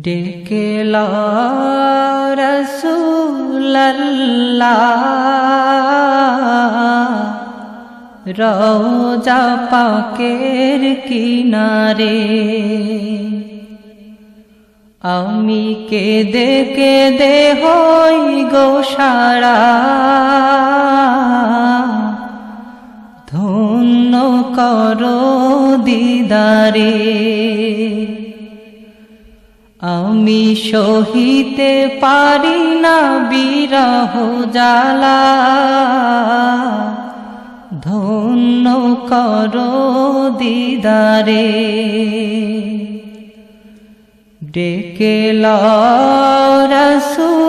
ডেকে লা রাসূলুল্লাহ রওজা পাকের কিনারে। আমি কেঁদে কেঁদে হই গো সারা, ধন্য করো দিদারে। আমি সহিতে পারি না বিরহ জ্বালা, ধন্য করো দিদারে। ডেকে লা রাসূল